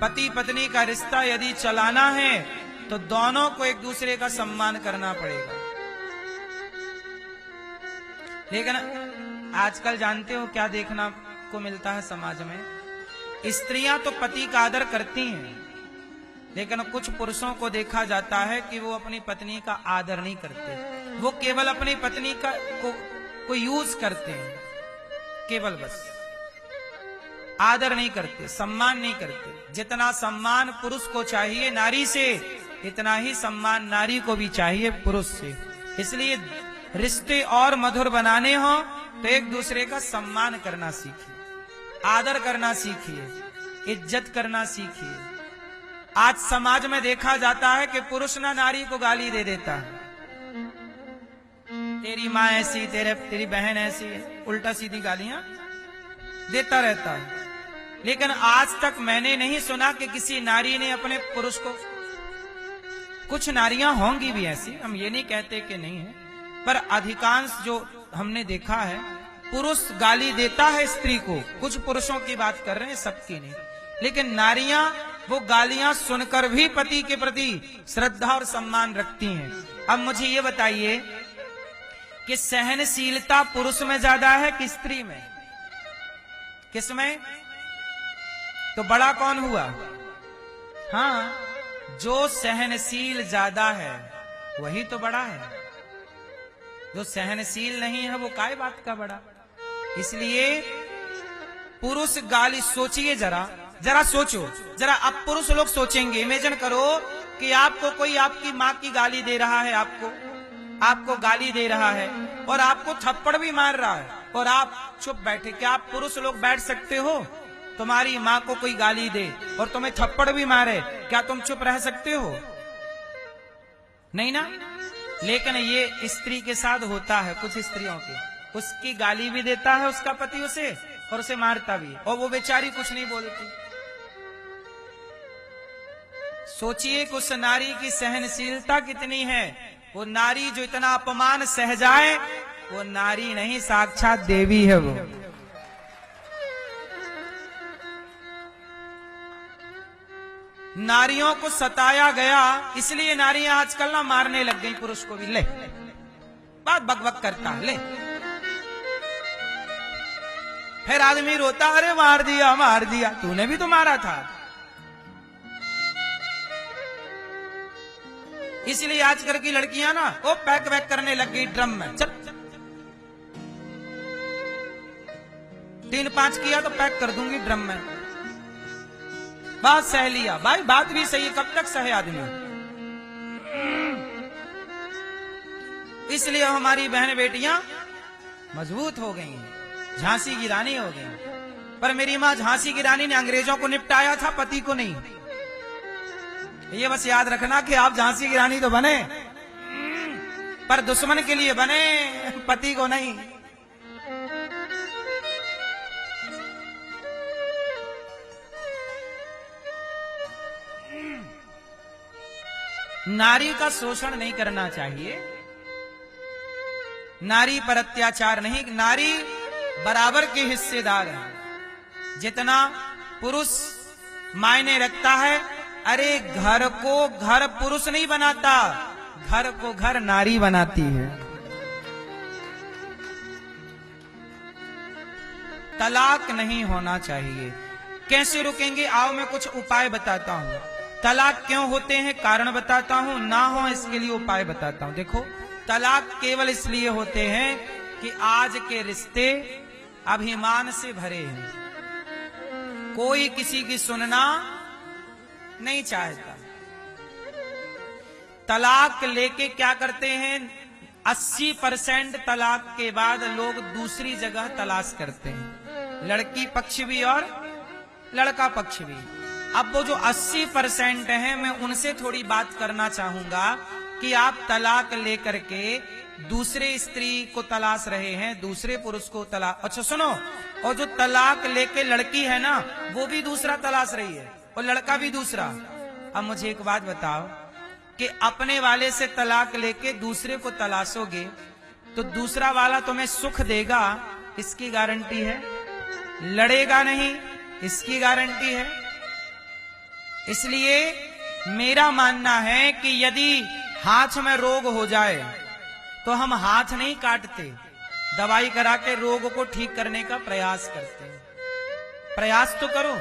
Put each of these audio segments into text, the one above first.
पति पत्नी का रिश्ता यदि चलाना है तो दोनों को एक दूसरे का सम्मान करना पड़ेगा। लेकिन आजकल जानते हो क्या देखना को मिलता है समाज में? स्त्रियां तो पति का आदर करती हैं, लेकिन कुछ पुरुषों को देखा जाता है कि वो अपनी पत्नी का आदर नहीं करते। वो केवल अपनी पत्नी को यूज करते हैं, केवल बस आदर नहीं करते, सम्मान नहीं करते। जितना सम्मान पुरुष को चाहिए नारी से, इतना ही सम्मान नारी को भी चाहिए पुरुष से। इसलिए रिश्ते और मधुर बनाने हो तो एक दूसरे का सम्मान करना सीखिए, आदर करना सीखिए, इज्जत करना सीखिए। आज समाज में देखा जाता है कि पुरुष ना नारी को गाली दे देता है, तेरी माँ ऐसी, तेरी बहन ऐसी है, उल्टा सीधी गालियां देता रहता है। लेकिन आज तक मैंने नहीं सुना कि किसी नारी ने अपने पुरुष को, कुछ नारियां होंगी भी ऐसी, हम ये नहीं कहते कि नहीं है, पर अधिकांश जो हमने देखा है पुरुष गाली देता है स्त्री को। कुछ पुरुषों की बात कर रहे हैं, सबकी नहीं। लेकिन नारियां वो गालियां सुनकर भी पति के प्रति श्रद्धा और सम्मान रखती हैं। अब मुझे ये बताइए कि सहनशीलता पुरुष में ज्यादा है कि स्त्री में? किसमें? तो बड़ा कौन हुआ? हाँ, जो सहनशील ज्यादा है वही तो बड़ा है। जो सहनशील नहीं है वो काय बात का बड़ा। इसलिए पुरुष गाली, सोचिए जरा सोचो जरा। अब पुरुष लोग सोचेंगे, इमेजिन करो कि आपको कोई आपकी माँ की गाली दे रहा है, आपको गाली दे रहा है और आपको थप्पड़ भी मार रहा है और आप चुप बैठे। क्या आप पुरुष लोग बैठ सकते हो? तुम्हारी माँ को कोई गाली दे और तुम्हें थप्पड़ भी मारे, क्या तुम चुप रह सकते हो? नहीं ना। लेकिन ये स्त्री के साथ होता है, कुछ स्त्रियों के, उसकी गाली भी देता है उसका पति उसे और उसे मारता भी, और वो बेचारी कुछ नहीं बोलती। सोचिए कि उस नारी की सहनशीलता कितनी है। वो नारी जो इतना अपमान सह जाए, वो नारी नहीं, साक्षात देवी है वो। नारियों को सताया गया, इसलिए नारियां आजकल ना मारने लग गई पुरुष को भी। ले बात बकबक करता, ले फिर आदमी रोता, अरे मार दिया, तूने भी तो मारा था। इसलिए आजकल की लड़कियां ना वो पैक वैक करने लग गई ड्रम में। चल 3-5 किया तो पैक कर दूंगी ड्रम में। बात सह लिया भाई, बात भी सही, कब तक सहे आदमी। इसलिए हमारी बहन बेटियां मजबूत हो गई हैं, झांसी की रानी हो गई। पर मेरी मां झांसी की रानी ने अंग्रेजों को निपटाया था, पति को नहीं। ये बस याद रखना कि आप झांसी की रानी तो बने, पर दुश्मन के लिए बने, पति को नहीं। नारी का शोषण नहीं करना चाहिए, नारी पर अत्याचार नहीं। नारी बराबर के हिस्सेदार है। जितना पुरुष मायने रखता है, अरे घर को घर पुरुष नहीं बनाता, घर को घर नारी बनाती है। तलाक नहीं होना चाहिए। कैसे रुकेंगे? आओ मैं कुछ उपाय बताता हूं। तलाक क्यों होते हैं कारण बताता हूं, ना हो इसके लिए उपाय बताता हूं। देखो, तलाक केवल इसलिए होते हैं कि आज के रिश्ते अभिमान से भरे हैं। कोई किसी की सुनना नहीं चाहता। तलाक लेके क्या करते हैं? 80% तलाक के बाद लोग दूसरी जगह तलाश करते हैं, लड़की पक्ष भी और लड़का पक्ष भी। अब वो जो 80% है, मैं उनसे थोड़ी बात करना चाहूंगा कि आप तलाक लेकर के दूसरे स्त्री को तलाश रहे हैं, दूसरे पुरुष को तलाश। अच्छा सुनो, और जो तलाक लेके लड़की है ना, वो भी दूसरा तलाश रही है और लड़का भी दूसरा। अब मुझे एक बात बताओ कि अपने वाले से तलाक लेके दूसरे को तलाशोगे तो दूसरा वाला तुम्हें सुख देगा, इसकी गारंटी है? लड़ेगा नहीं, इसकी गारंटी है? इसलिए मेरा मानना है कि यदि हाथ में रोग हो जाए तो हम हाथ नहीं काटते, दवाई करा के रोग को ठीक करने का प्रयास करते हैं। प्रयास तो करो।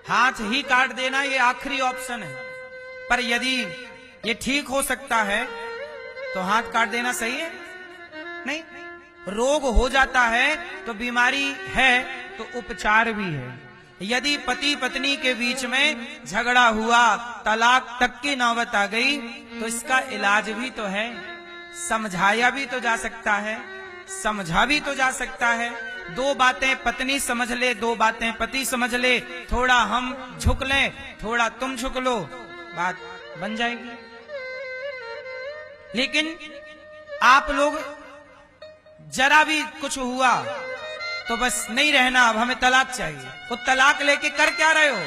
हाथ ही काट देना ये आखिरी ऑप्शन है, पर यदि ये ठीक हो सकता है तो हाथ काट देना सही है? नहीं। रोग हो जाता है तो बीमारी है तो उपचार भी है। यदि पति पत्नी के बीच में झगड़ा हुआ, तलाक तक की नौबत आ गई, तो इसका इलाज भी तो है। समझाया भी तो जा सकता है, समझा भी तो जा सकता है। दो बातें पत्नी समझ ले, दो बातें पति समझ ले, थोड़ा हम झुक लें, थोड़ा तुम झुक लो, बात बन जाएगी। लेकिन आप लोग जरा भी कुछ हुआ तो बस नहीं रहना, अब हमें तलाक चाहिए। तो तलाक लेके कर क्या रहे हो?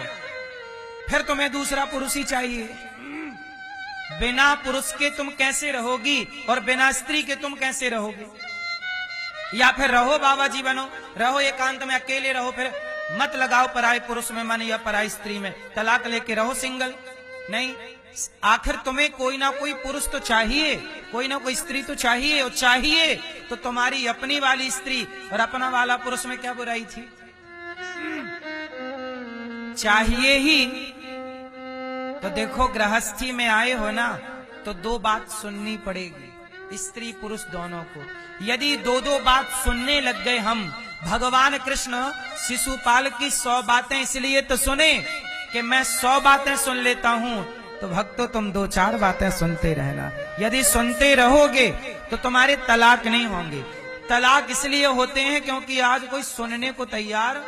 फिर तुम्हें दूसरा पुरुष ही चाहिए। बिना पुरुष के तुम कैसे रहोगी और बिना स्त्री के तुम कैसे रहोगे? या फिर रहो बाबा जी बनो, रहो एकांत में अकेले रहो, फिर मत लगाओ पराई पुरुष में मन या पराई स्त्री में, तलाक लेके रहो सिंगल। नहीं, आखिर तुम्हें कोई ना कोई पुरुष तो चाहिए, कोई ना कोई स्त्री तो चाहिए, और चाहिए तो तुम्हारी अपनी वाली स्त्री और अपना वाला पुरुष में क्या बुराई थी? चाहिए ही तो देखो, गृहस्थी में आए हो ना तो दो बात सुननी पड़ेगी, स्त्री पुरुष दोनों को। यदि दो दो बात सुनने लग गए हम, भगवान कृष्ण शिशुपाल की 100 बातें इसलिए तो सुने कि मैं 100 बातें सुन लेता हूं, तो भक्तों तुम 2-4 बातें सुनते रहना। यदि सुनते रहोगे तो तुम्हारे तलाक नहीं होंगे। तलाक इसलिए होते हैं क्योंकि आज कोई सुनने को तैयार।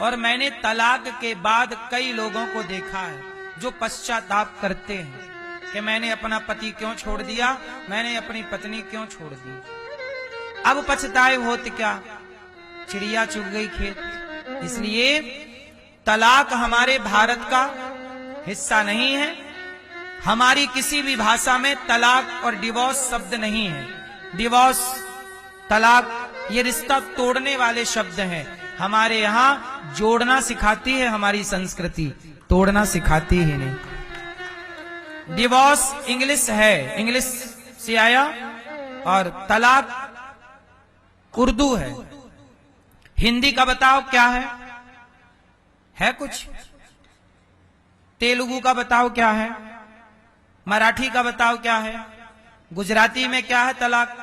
और मैंने तलाक के बाद कई लोगों को देखा है जो पश्चाताप करते हैं कि मैंने अपना पति क्यों छोड़ दिया, मैंने अपनी पत्नी क्यों छोड़ दी। अब पछताए होत क्या, चिड़िया चुग गई खेत। इसलिए तलाक हमारे भारत का हिस्सा नहीं है। हमारी किसी भी भाषा में तलाक और डिवोर्स शब्द नहीं है। डिवोर्स, तलाक ये रिश्ता तोड़ने वाले शब्द हैं। हमारे यहाँ जोड़ना सिखाती है हमारी संस्कृति, तोड़ना सिखाती ही नहीं। डिवोर्स इंग्लिश है, इंग्लिश से आया, और तलाक उर्दू है। हिंदी का बताओ क्या है कुछ? तेलुगु का बताओ क्या है? मराठी का बताओ क्या है? गुजराती में क्या है? तलाक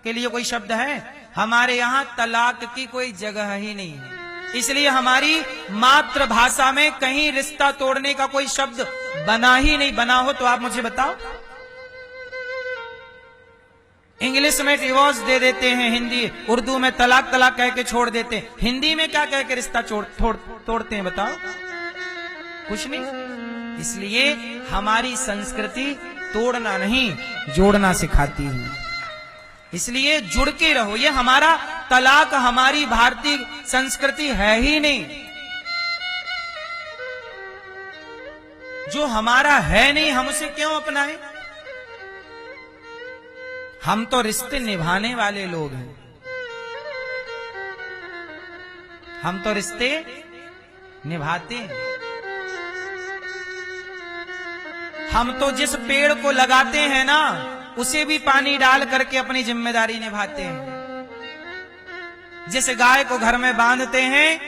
के लिए कोई शब्द है? हमारे यहाँ तलाक की कोई जगह ही नहीं है। इसलिए हमारी मातृभाषा में कहीं रिश्ता तोड़ने का कोई शब्द बना ही नहीं। बना हो तो आप मुझे बताओ। इंग्लिश में डिवोर्स दे देते हैं, हिंदी उर्दू में तलाक तलाक कह के छोड़ देते हैं। हिंदी में क्या कह के रिश्ता तोड़ते हैं बताओ? कुछ नहीं। इसलिए हमारी संस्कृति तोड़ना नहीं, जोड़ना सिखाती है। इसलिए जुड़ के रहो। ये हमारा तलाक हमारी भारतीय संस्कृति है ही नहीं। जो हमारा है नहीं हम उसे क्यों अपनाएं? हम तो रिश्ते निभाने वाले लोग हैं। हम तो रिश्ते निभाते हैं। हम तो जिस पेड़ को लगाते हैं ना, उसे भी पानी डाल करके अपनी जिम्मेदारी निभाते हैं। जिस गाय को घर में बांधते हैं,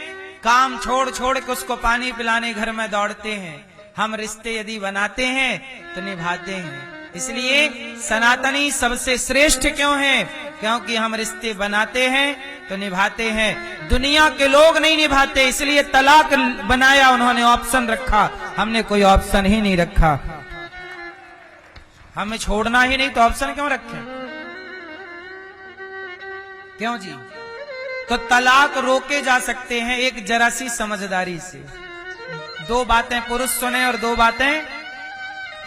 काम छोड़ छोड़ के उसको पानी पिलाने घर में दौड़ते हैं। हम रिश्ते यदि बनाते हैं तो निभाते हैं। इसलिए सनातनी सबसे श्रेष्ठ क्यों है? क्योंकि हम रिश्ते बनाते हैं तो निभाते हैं। दुनिया के लोग नहीं निभाते, इसलिए तलाक बनाया उन्होंने, ऑप्शन रखा। हमने कोई ऑप्शन ही नहीं रखा। हमें छोड़ना ही नहीं तो ऑप्शन क्यों रखें? क्यों जी? तो तलाक रोके जा सकते हैं एक जरा सी समझदारी से। 2 बातें पुरुष सुने और 2 बातें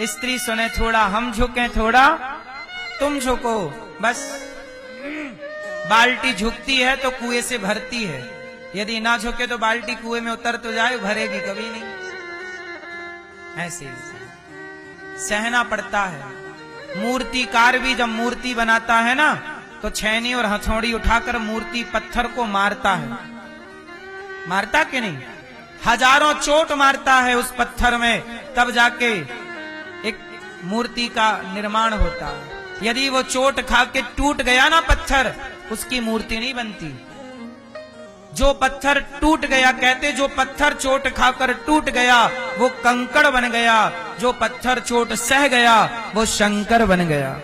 स्त्री सुने। थोड़ा हम झुकें, थोड़ा तुम झुको। बस बाल्टी झुकती है तो कुएं से भरती है। यदि ना झुके तो बाल्टी कुएं में उतर तो जाए, भरेगी कभी नहीं। ऐसे सहना पड़ता है। मूर्तिकार भी जब मूर्ति बनाता है ना, तो छैनी और हथौड़ी उठाकर मूर्ति पत्थर को मारता है। मारता कि नहीं? हजारों चोट मारता है उस पत्थर में, तब जाके एक मूर्ति का निर्माण होता है। यदि वो चोट खा के टूट गया ना पत्थर, उसकी मूर्ति नहीं बनती। जो पत्थर टूट गया, कहते जो पत्थर चोट खाकर टूट गया वो कंकड़ बन गया, जो पत्थर चोट सह गया वो शंकर बन गया।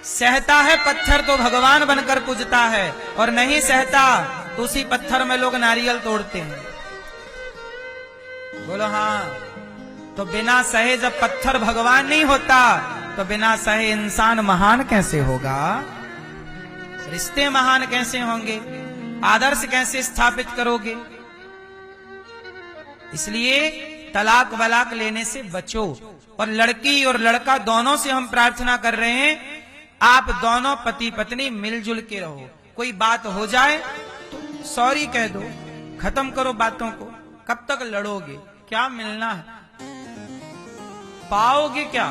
सहता है पत्थर तो भगवान बनकर पूजता है, और नहीं सहता तो उसी पत्थर में लोग नारियल तोड़ते हैं। बोलो हाँ। तो बिना सहे जब पत्थर भगवान नहीं होता, तो बिना सहे इंसान महान कैसे होगा? रिश्ते महान कैसे होंगे? आदर्श कैसे स्थापित करोगे? इसलिए तलाक वलाक लेने से बचो। और लड़की और लड़का दोनों से हम प्रार्थना कर रहे हैं, आप दोनों पति पत्नी मिलजुल के रहो। कोई बात हो जाए तो सॉरी कह दो, खत्म करो बातों को। कब तक लड़ोगे? क्या मिलना है? पाओगे क्या?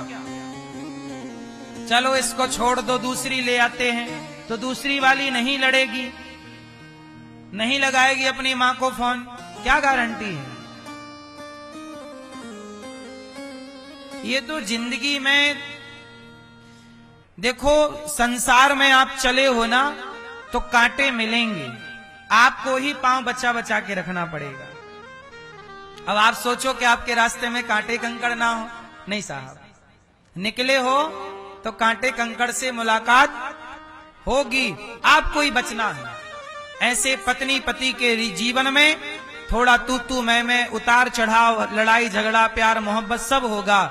चलो इसको छोड़ दो, दूसरी ले आते हैं, तो दूसरी वाली नहीं लड़ेगी, नहीं लगाएगी अपनी मां को फोन। क्या गारंटी है? ये तो जिंदगी में देखो, संसार में आप चले हो ना तो कांटे मिलेंगे, आपको ही पांव बचा बचा के रखना पड़ेगा। अब आप सोचो कि आपके रास्ते में कांटे कंकड़ ना हो। नहीं साहब, निकले हो तो कांटे कंकड़ से मुलाकात होगी, आपको ही बचना है। ऐसे पत्नी पति के जीवन में थोड़ा तू मैं उतार चढ़ाव, लड़ाई झगड़ा, प्यार मोहब्बत सब होगा।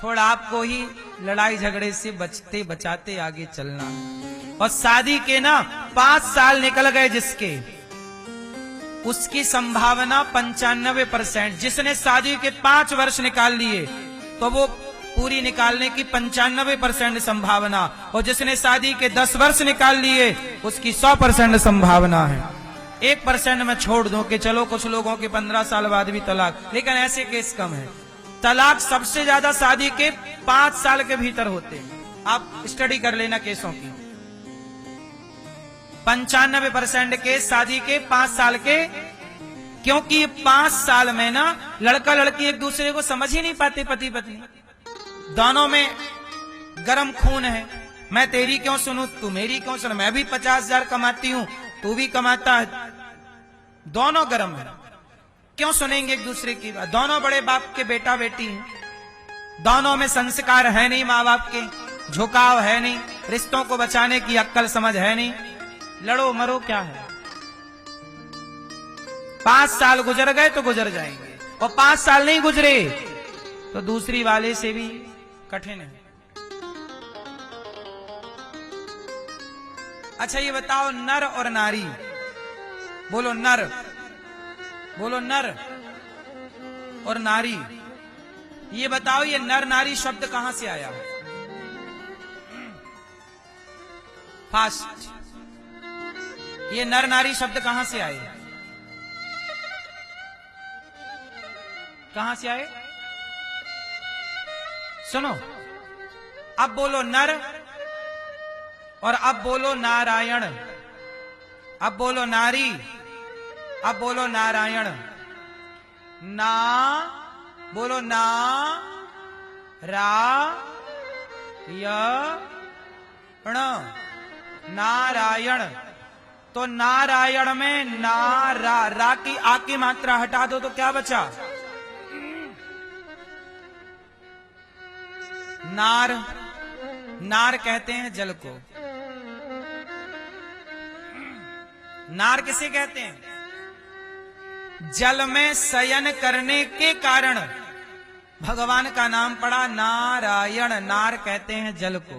थोड़ा आपको ही लड़ाई झगड़े से बचते बचाते आगे चलना है। और शादी के ना 5 साल निकल गए जिसके, उसकी संभावना 95%। जिसने शादी के 5 वर्ष निकाल लिए तो वो पूरी निकालने की 95% संभावना, और जिसने शादी के 10 वर्ष निकाल लिए उसकी 100% संभावना है। 1% में छोड़ दो कि चलो कुछ लोगों के 15 साल बाद भी तलाक, लेकिन ऐसे केस कम है। तलाक सबसे ज्यादा शादी के 5 साल के भीतर होते हैं। आप स्टडी कर लेना केसों की। 95% केस शादी के 5 साल के, क्योंकि 5 साल में ना लड़का लड़की एक दूसरे को समझ ही नहीं पाते। पति पत्नी दोनों में गरम खून है। मैं तेरी क्यों सुनूं, तू मेरी क्यों सुन? मैं भी 50,000 कमाती हूं, तू भी कमाता है, दोनों गरम है। क्यों सुनेंगे एक दूसरे की बात? दोनों बड़े बाप के बेटा बेटी हैं, दोनों में संस्कार है नहीं, माँ बाप के झुकाव है नहीं, रिश्तों को बचाने की अक्ल समझ है नहीं। लड़ो मरो क्या है? 5 साल गुजर गए तो गुजर जाएंगे, और 5 साल नहीं गुजरे तो दूसरी वाले से भी कठिन है। अच्छा ये बताओ, नर और नारी, बोलो नर, बोलो नर और नारी। ये बताओ, ये नर नारी शब्द कहां से आया? फास्ट, ये नर नारी शब्द कहां से आए? कहां से आए? सुनो, अब बोलो नर और अब बोलो नारायण, अब बोलो नारी, अब बोलो नारायण। ना बोलो ना रा य ण, नारायण। तो नारायण में ना रा की आ की मात्रा हटा दो तो क्या बचा? नार। नार कहते हैं जल को। नार किसे कहते हैं? जल में शयन करने के कारण भगवान का नाम पड़ा नारायण। नार कहते हैं जल को।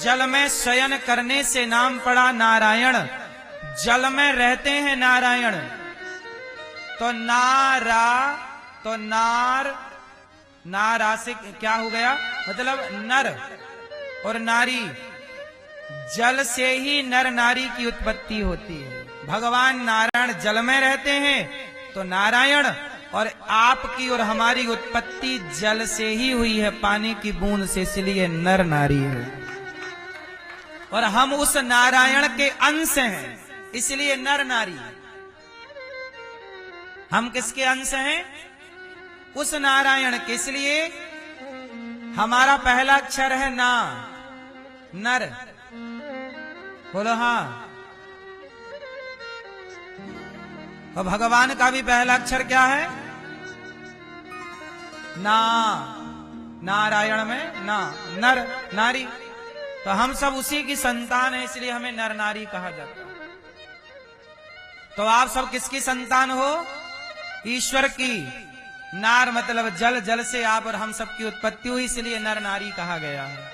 जल में शयन करने से नाम पड़ा नारायण। जल में रहते हैं नारायण। तो नारा, तो नार, नारा से क्या हो गया? मतलब नर और नारी। जल से ही नर नारी की उत्पत्ति होती है। भगवान नारायण जल में रहते हैं तो नारायण, और आपकी और हमारी उत्पत्ति जल से ही हुई है, पानी की बूंद से, इसलिए नर नारी है। और हम उस नारायण के अंश हैं, इसलिए नर नारी। हम किसके अंश हैं? उस नारायण के। इसलिए हमारा पहला अक्षर है ना, नर। बोलो हाँ। और भगवान का भी पहला अक्षर क्या है? ना। नारायण में ना, नर नारी। तो हम सब उसी की संतान है, इसलिए हमें नर नारी कहा जाता है। तो आप सब किसकी संतान हो? ईश्वर की। नार मतलब जल, जल से आप और हम सब की उत्पत्ति हुई, इसलिए नर नारी कहा गया है।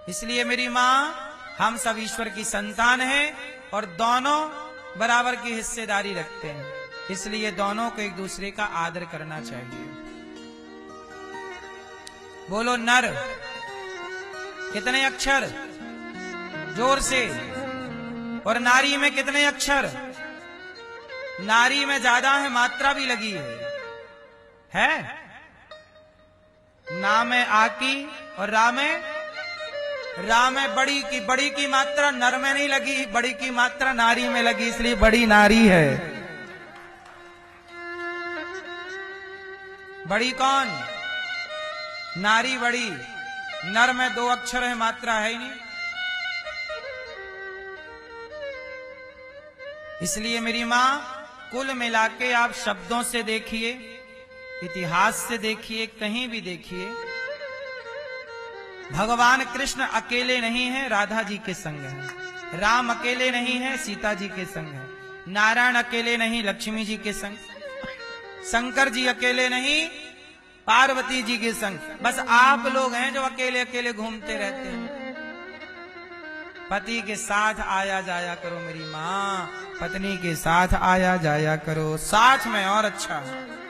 इसलिए मेरी मां, हम सब ईश्वर की संतान हैं और दोनों बराबर की हिस्सेदारी रखते हैं, इसलिए दोनों को एक दूसरे का आदर करना चाहिए। बोलो नर। कितने अक्षर? जोर से। और नारी में कितने अक्षर? नारी में ज्यादा है, मात्रा भी लगी है? ना में आकी और रा में बड़ी की मात्रा नर में नहीं लगी, बड़ी की मात्रा नारी में लगी, इसलिए बड़ी नारी है। बड़ी कौन? नारी बड़ी। नर में 2 अक्षर है, मात्रा है ही नहीं। इसलिए मेरी मां, कुल मिलाके आप शब्दों से देखिए, इतिहास से देखिए, कहीं भी देखिए, भगवान कृष्ण अकेले नहीं है, राधा जी के संग है। राम अकेले नहीं है, सीता जी के संग है। नारायण अकेले नहीं, लक्ष्मी जी के संग। शंकर जी अकेले नहीं, पार्वती जी के संग। बस आप लोग हैं जो अकेले अकेले घूमते रहते हैं। पति के साथ आया जाया करो मेरी माँ, पत्नी के साथ आया जाया करो, साथ में और अच्छा है।